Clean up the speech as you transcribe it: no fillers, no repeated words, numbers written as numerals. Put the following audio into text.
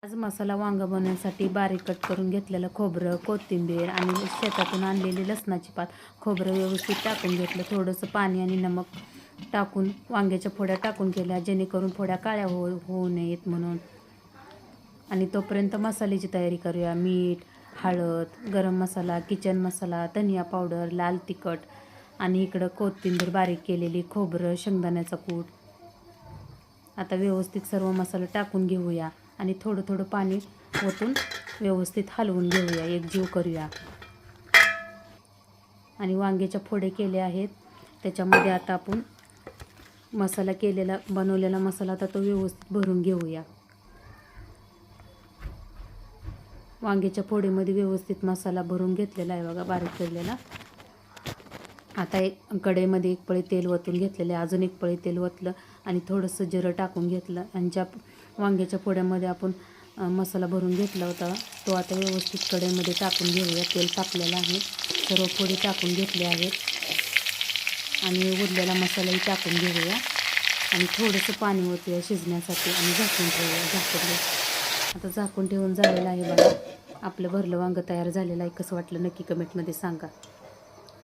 आज मसाला वांगा बनवण्यासाठी बारीक कट करून घेतलेलं खोबरं, कोथिंबीर आणि शेतातून आणलेली लसणाची पात, खोबरं व्यवस्थित टाकून घेतलं. थोडंसं पाणी आणि नमक टाकून वांग्याच्या फोड्या टाकून केल्या, जेणेकरून फोड्या काळ्या होऊ नयेत म्हणून. आणि तोपर्यंत मसाल्याची तयारी करूया. मीठ, हळद, गरम मसाला, किचन मसाला, धनिया पावडर, लाल तिखट आणि इकडं कोथिंबीर बारीक केलेली, खोबरं, शेंगदाण्याचा कूट. आता व्यवस्थित सर्व मसाले टाकून घेऊया आणि थोडं थोडं पाणी ओतून व्यवस्थित हलवून घेऊया, एकजीव करूया. आणि वांग्याच्या फोडे केले आहेत, त्याच्यामध्ये आता आपण मसाला बनवलेला मसाला आता तो व्यवस्थित भरून घेऊया. वांग्याच्या फोडीमध्ये व्यवस्थित मसाला भरून घेतलेला आहे बघा, बारीक केलेला. आता एक कढईमध्ये एक पळी तेल ओतून घेतलेलं आहे. अजून एक पळी तेल ओतलं आणि थोडंसं जिरं टाकून घेतलं. आणि ज्या वांग्याच्या फोड्यामध्ये आपण मसाला भरून घेतला होता तो आता व्यवस्थित कढईमध्ये टाकून घेऊया. तेल तापलेलं आहे, सर्व फोडी टाकून घेतल्या आहेत आणि उरलेला मसालाही टाकून घेऊया. आणि थोडंसं पाणी ओतूया शिजण्यासाठी आणि झाकून ठेवूया. आता झाकून ठेवून झालेलं आहे बघा. आपलं भरलं वांगं तयार झालेलं आहे. कसं वाटलं नक्की कमेंटमध्ये सांगा.